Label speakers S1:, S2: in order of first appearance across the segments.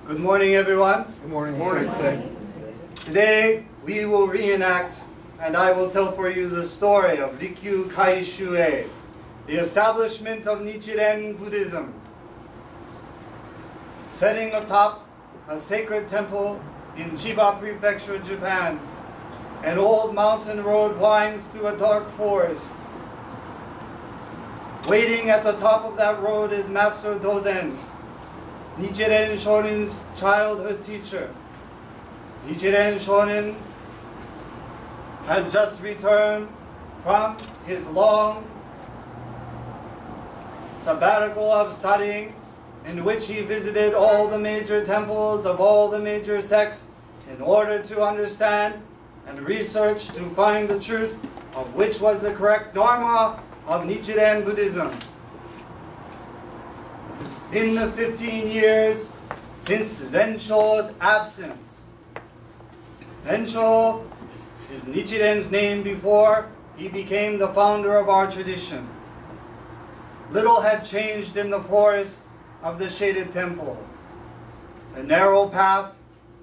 S1: Good morning, everyone.
S2: Good morning, Sensei.
S1: Today we will reenact and I will tell for you the story of Rikkyo Kaishu-E, the establishment of Nichiren Buddhism. Setting atop a sacred temple in Chiba Prefecture, Japan, an old mountain road winds through a dark forest. Waiting at the top of that road is Master Dozen, Nichiren Shonin's childhood teacher. Nichiren Shonin has just returned from his long sabbatical of studying, in which he visited all the major temples of all the major sects in order to understand and research to find the truth of which was the correct Dharma of Nichiren Buddhism. In the 15 years since Rensho's absence, Rensho is Nichiren's name before he became the founder of our tradition. Little had changed in the forest of the shaded temple. The narrow path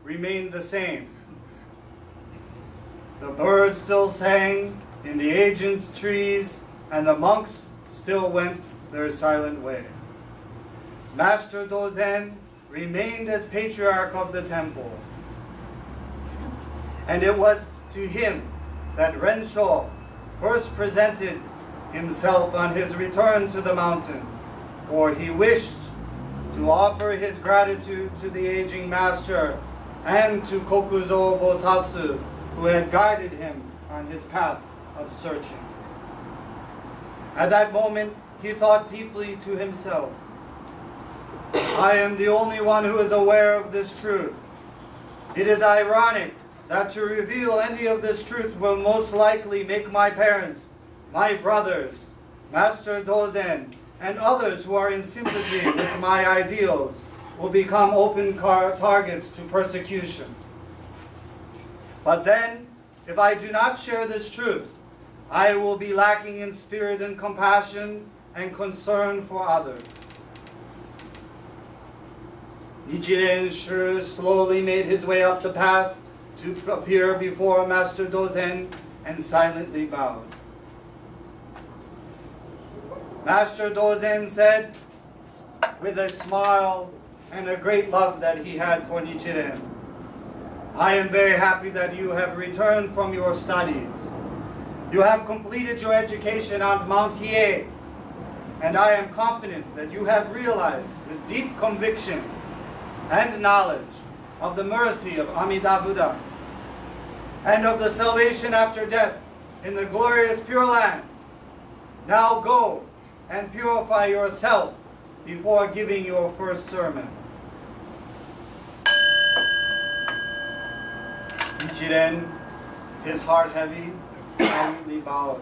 S1: remained the same. The birds still sang in the ancient trees, and the monks still went their silent way. Master Dozen remained as patriarch of the temple. And it was to him that Rensho first presented himself on his return to the mountain, for he wished to offer his gratitude to the aging master and to Kokuzo Bosatsu, who had guided him on his path of searching. At that moment, he thought deeply to himself, I am the only one who is aware of this truth. It is ironic that to reveal any of this truth will most likely make my parents, my brothers, Master Dozen, and others who are in sympathy with my ideals will become open targets to persecution. But then, if I do not share this truth, I will be lacking in spirit and compassion and concern for others. Nichiren Shu slowly made his way up the path to appear before Master Dozen and silently bowed. Master Dozen said, with a smile and a great love that he had for Nichiren, I am very happy that you have returned from your studies. You have completed your education on Mount Hiei, and I am confident that you have realized with deep conviction and knowledge of the mercy of Amida Buddha and of the salvation after death in the glorious Pure Land. Now go and purify yourself before giving your first sermon. Nichiren, his heart heavy, silently bowed,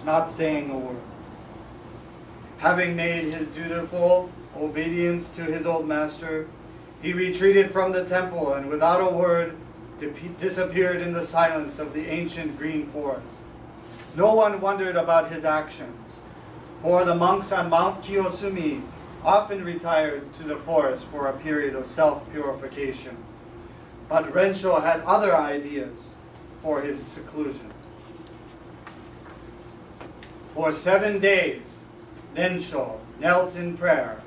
S1: not saying a word. Having made his dutiful obedience to his old master, he retreated from the temple and without a word disappeared in the silence of the ancient green forest. No one wondered about his actions, for the monks on Mount Kiyosumi often retired to the forest for a period of self-purification. But Rensho had other ideas for his seclusion. For 7 days, Rensho knelt in prayer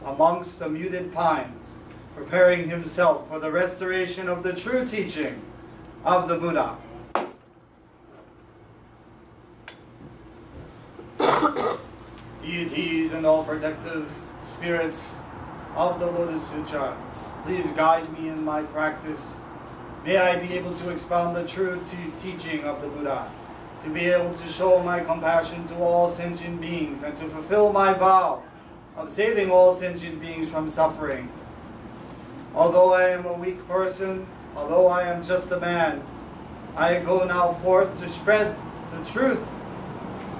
S1: amongst the muted pines, preparing himself for the restoration of the true teaching of the Buddha. Deities and all protective spirits of the Lotus Sutra, please guide me in my practice. May I be able to expound the true teaching of the Buddha, to be able to show my compassion to all sentient beings, and to fulfill my vow of saving all sentient beings from suffering. Although I am a weak person, although I am just a man, I go now forth to spread the truth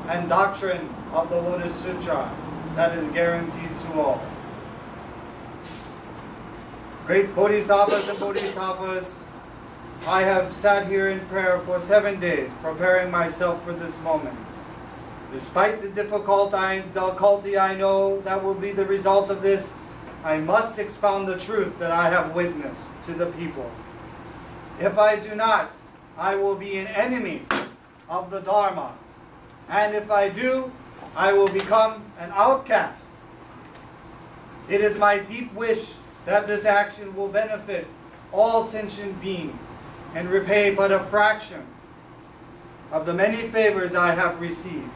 S1: and doctrine of the Lotus Sutra that is guaranteed to all. Great Bodhisattvas and Bodhisattvas, I have sat here in prayer for 7 days, preparing myself for this moment. Despite the difficulty I know that will be the result of this, I must expound the truth that I have witnessed to the people. If I do not, I will be an enemy of the Dharma. And if I do, I will become an outcast. It is my deep wish that this action will benefit all sentient beings and repay but a fraction of the many favors I have received.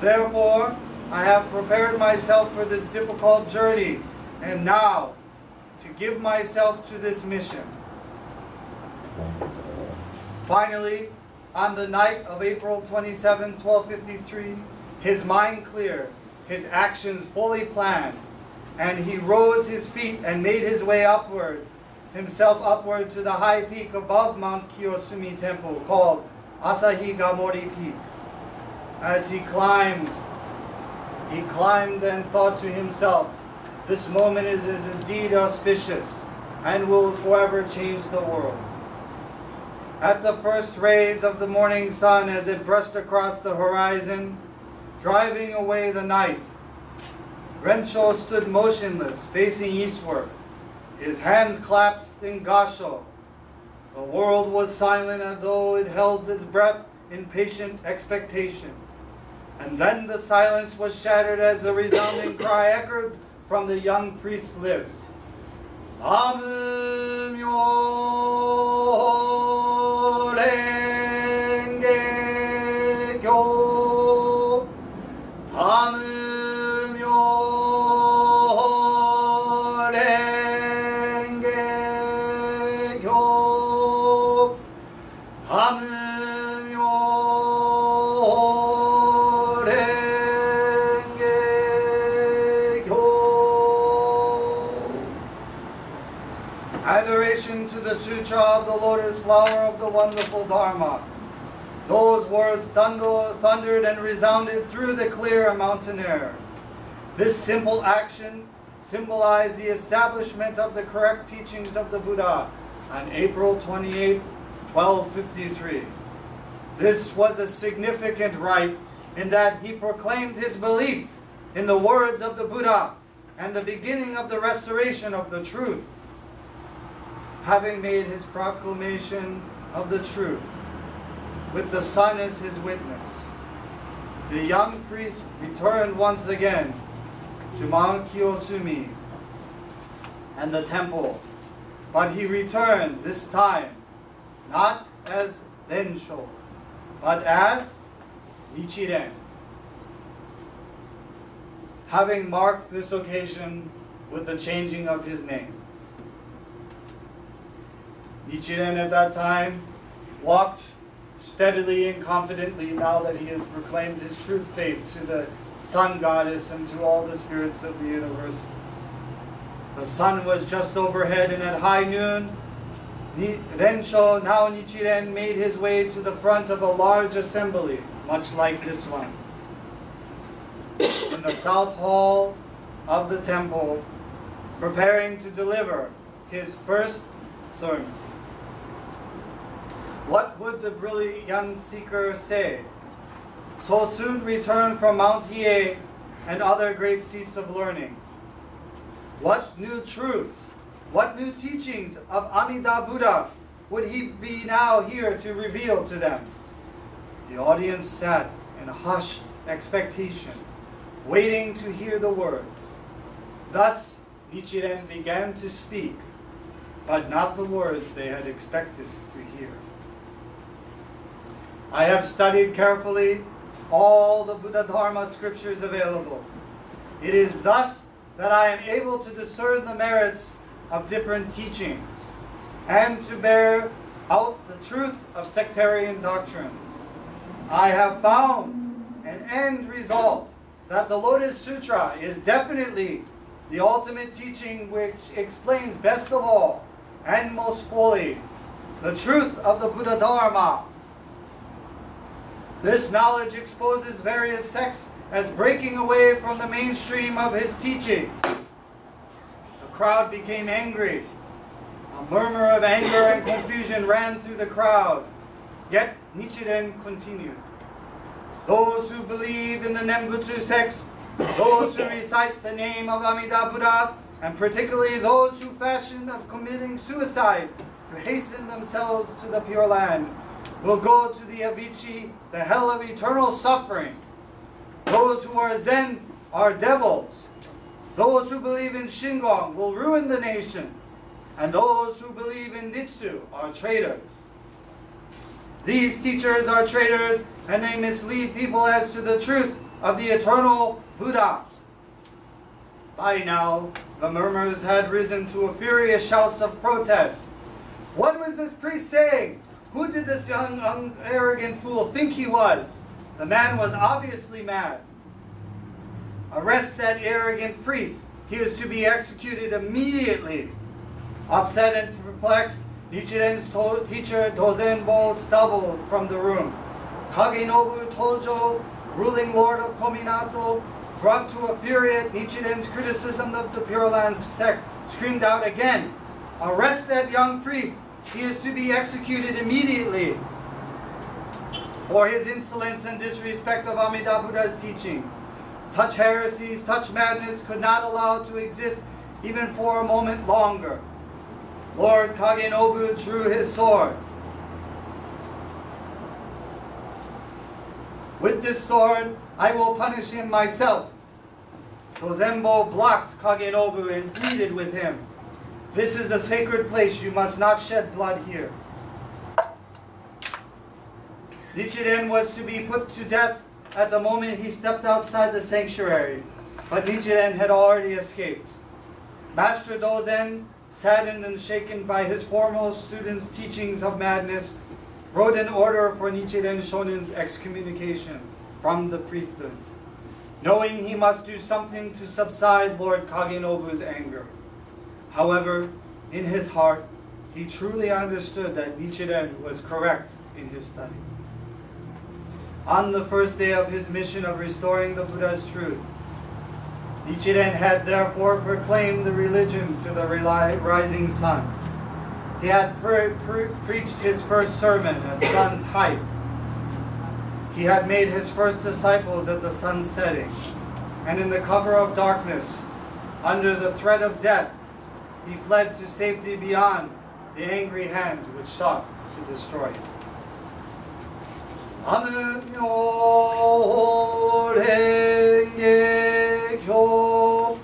S1: Therefore, I have prepared myself for this difficult journey, and now to give myself to this mission. Finally, on the night of April 27, 1253, his mind clear, his actions fully planned, and he rose his feet and made his way himself upward to the high peak above Mount Kiyosumi Temple called Asahi Gamori Peak. As he climbed and thought to himself, this moment is indeed auspicious and will forever change the world. At the first rays of the morning sun as it brushed across the horizon, driving away the night, Rensho stood motionless, facing eastward, his hands clasped in Gassho. The world was silent as though it held its breath in patient expectation. And then the silence was shattered as the resounding cry echoed from the young priest's lips. Adoration to the Sutra of the Lotus Flower of the Wonderful Dharma. Those words thundered and resounded through the clear mountain air. This simple action symbolized the establishment of the correct teachings of the Buddha on April 28, 1253. This was a significant rite in that he proclaimed his belief in the words of the Buddha and the beginning of the restoration of the truth. Having made his proclamation of the truth, with the sun as his witness, the young priest returned once again to Mount Kiyosumi and the temple, but he returned this time not as Rensho, but as Nichiren. Having marked this occasion with the changing of his name, Nichiren at that time walked steadily and confidently now that he has proclaimed his truth faith to the sun goddess and to all the spirits of the universe. The sun was just overhead, and at high noon, Rensho, now Nichiren, made his way to the front of a large assembly, much like this one, in the south hall of the temple, preparing to deliver his first sermon. What would the brilliant young seeker say? So soon returned from Mount Hiei and other great seats of learning. What new truths, what new teachings of Amida Buddha would he be now here to reveal to them? The audience sat in hushed expectation, waiting to hear the words. Thus Nichiren began to speak, but not the words they had expected to hear. I have studied carefully all the Buddha Dharma scriptures available. It is thus that I am able to discern the merits of different teachings and to bear out the truth of sectarian doctrines. I have found an end result that the Lotus Sutra is definitely the ultimate teaching which explains best of all and most fully the truth of the Buddha Dharma. This knowledge exposes various sects as breaking away from the mainstream of his teaching. The crowd became angry. A murmur of anger and confusion ran through the crowd. Yet Nichiren continued. Those who believe in the Nembutsu sects those who recite the name of Amida Buddha, and particularly those who fashion of committing suicide to hasten themselves to the Pure Land, will go to the Avicii, the hell of eternal suffering. Those who are Zen are devils. Those who believe in Shingon will ruin the nation. And those who believe in Nitsu are traitors. These teachers are traitors, and they mislead people as to the truth of the eternal Buddha. By now, the murmurs had risen to furious shouts of protest. What was this priest saying? Who did this young, arrogant fool think he was? The man was obviously mad. Arrest that arrogant priest. He is to be executed immediately. Upset and perplexed, Nichiren's teacher Dozenbo stumbled from the room. Kagenobu Tojo, ruling lord of Kominato, brought to a fury at Nichiren's criticism of the Pure Land sect, screamed out again, "Arrest that young priest! He is to be executed immediately for his insolence and disrespect of Amida Buddha's teachings. Such heresy, such madness could not allow to exist even for a moment longer." Lord Kagenobu drew his sword. "With this sword, I will punish him myself." Dozenbo blocked Kagenobu and pleaded with him, "This is a sacred place. You must not shed blood here." Nichiren was to be put to death at the moment he stepped outside the sanctuary, but Nichiren had already escaped. Master Dozen, saddened and shaken by his former students' teachings of madness, wrote an order for Nichiren Shonin's excommunication from the priesthood, knowing he must do something to subside Lord Kagenobu's anger. However, in his heart, he truly understood that Nichiren was correct in his study. On the first day of his mission of restoring the Buddha's truth, Nichiren had therefore proclaimed the religion to the rising sun. He had preached his first sermon at sun's height. He had made his first disciples at the sun's setting, and in the cover of darkness, under the threat of death, he fled to safety beyond the angry hands which sought to destroy him. Namyo Renge Kyo,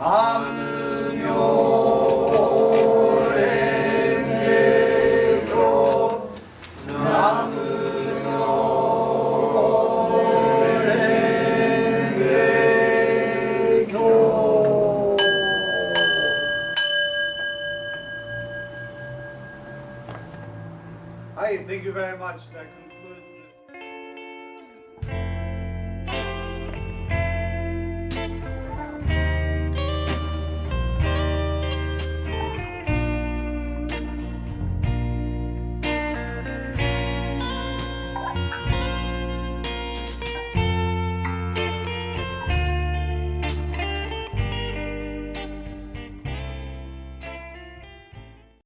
S1: Namyo Renge Kyo, Namyo Renge Kyo. Hi, thank you very much.